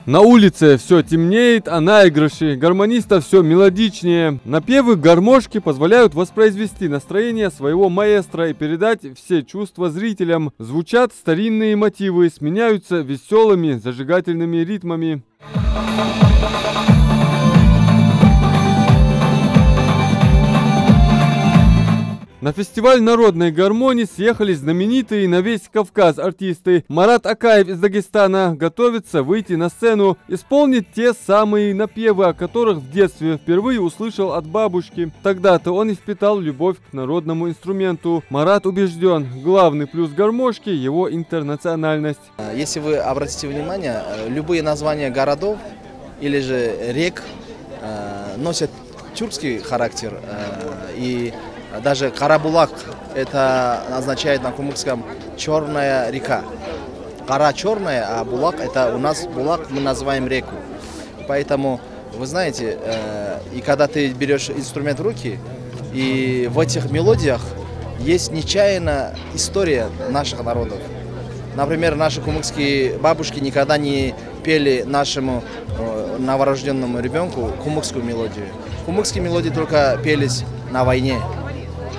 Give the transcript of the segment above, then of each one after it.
На улице все темнеет, а наигрыши гармониста все мелодичнее. Напевы гармошки позволяют воспроизвести настроение своего маэстро и передать все чувства зрителям. Звучат старинные мотивы, сменяются веселыми зажигательными ритмами. На фестиваль народной гармонии съехались знаменитые на весь Кавказ артисты. Марат Акаев из Дагестана готовится выйти на сцену, исполнить те самые напевы, о которых в детстве впервые услышал от бабушки. Тогда-то он и впитал любовь к народному инструменту. Марат убежден, главный плюс гармошки – его интернациональность. Если вы обратите внимание, любые названия городов или же рек носят тюркский характер, и даже Карабулак, это означает на кумыкском черная река. Кара черная, а Булак, это у нас Булак, мы называем реку. Поэтому, вы знаете, и когда ты берешь инструмент в руки, и в этих мелодиях есть нечаянно история наших народов. Например, наши кумыкские бабушки никогда не пели нашему новорожденному ребенку кумыкскую мелодию. Кумыкские мелодии только пелись на войне.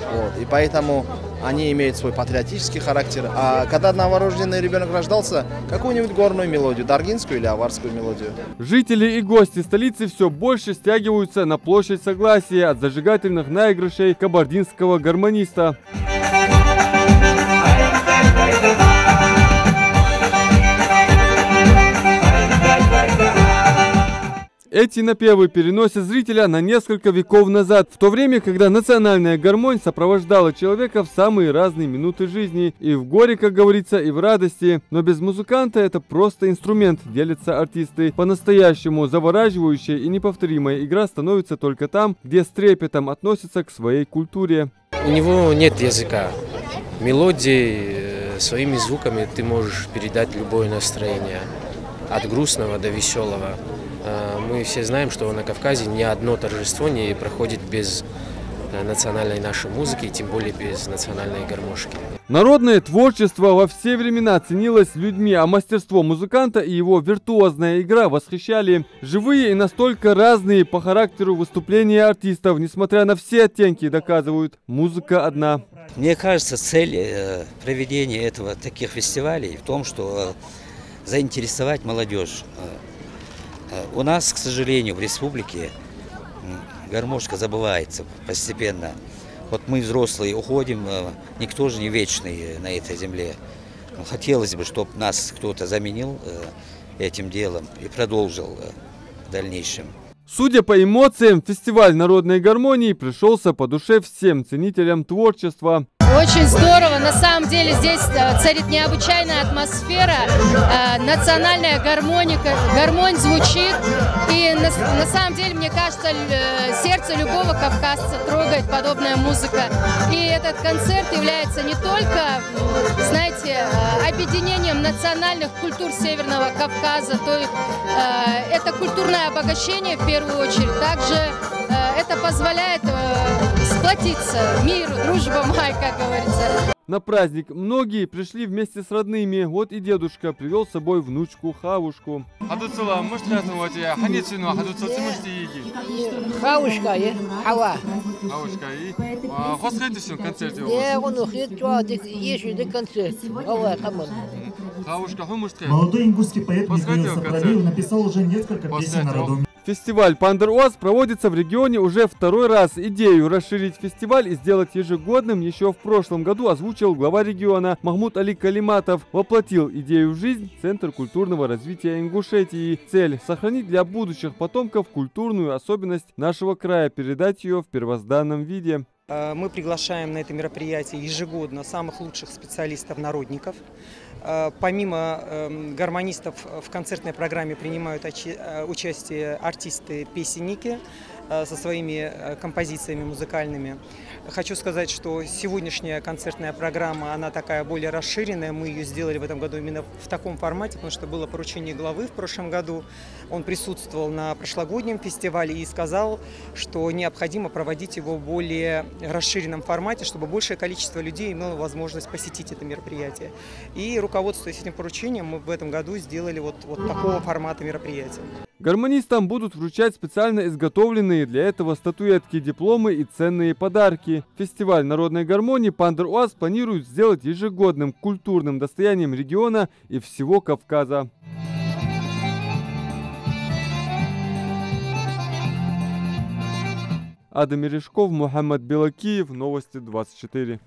Вот, и поэтому они имеют свой патриотический характер. А когда новорожденный ребенок рождался, какую-нибудь горную мелодию, даргинскую или аварскую мелодию. Жители и гости столицы все больше стягиваются на площадь Согласия от зажигательных наигрышей кабардинского гармониста. Эти напевы переносят зрителя на несколько веков назад, в то время, когда национальная гармонь сопровождала человека в самые разные минуты жизни, и в горе, как говорится, и в радости. Но без музыканта это просто инструмент, делятся артисты. По-настоящему завораживающая и неповторимая игра становится только там, где с трепетом относятся к своей культуре. У него нет языка. Мелодии своими звуками ты можешь передать любое настроение, от грустного до веселого. Мы все знаем, что на Кавказе ни одно торжество не проходит без национальной нашей музыки, тем более без национальной гармошки. Народное творчество во все времена ценилось людьми, а мастерство музыканта и его виртуозная игра восхищали. Живые и настолько разные по характеру выступления артистов, несмотря на все оттенки, доказывают, музыка одна. Мне кажется, цель проведения таких фестивалей в том, что заинтересовать молодежь. У нас, к сожалению, в республике гармошка забывается постепенно. Вот мы, взрослые, уходим, никто же не вечный на этой земле. Хотелось бы, чтобы нас кто-то заменил этим делом и продолжил в дальнейшем. Судя по эмоциям, фестиваль народной гармонии пришелся по душе всем ценителям творчества. Очень здорово. На самом деле здесь царит необычайная атмосфера, национальная гармонь звучит. И на самом деле, мне кажется, сердце любого кавказца трогает подобная музыка. И этот концерт является не только, знаете, объединением национальных культур Северного Кавказа, то есть это культурное обогащение в первую очередь. Также это позволяет сплотиться, мир, дружба, май, как говорится. На праздник многие пришли вместе с родными. Вот и дедушка привел с собой внучку Хавушку. Хавушка, Хава. Молодой ингушский поэт Михаил Сафравиев написал уже несколько песен народу. Фестиваль Пандыр-Уаз проводится в регионе уже второй раз. Идею расширить фестиваль и сделать ежегодным еще в прошлом году озвучил глава региона Махмуд Али Калиматов. Воплотил идею в жизнь Центр культурного развития Ингушетии. Цель – сохранить для будущих потомков культурную особенность нашего края, передать ее в первозданном виде. Мы приглашаем на это мероприятие ежегодно самых лучших специалистов-народников. Помимо гармонистов в концертной программе принимают участие артисты-песенники. со своими композициями музыкальными. Хочу сказать, что сегодняшняя концертная программа, она такая более расширенная. Мы ее сделали в этом году именно в таком формате, потому что было поручение главы в прошлом году. Он присутствовал на прошлогоднем фестивале и сказал, что необходимо проводить его в более расширенном формате, чтобы большее количество людей имело возможность посетить это мероприятие. И руководствуясь этим поручением, мы в этом году сделали вот такого формата мероприятия. Гармонистам будут вручать специально изготовленные для этого статуэтки, дипломы и ценные подарки. Фестиваль народной гармонии Пандыр-УАЗ планирует сделать ежегодным культурным достоянием региона и всего Кавказа. Адам Мережков, Мухаммад Белакиев, Новости 24.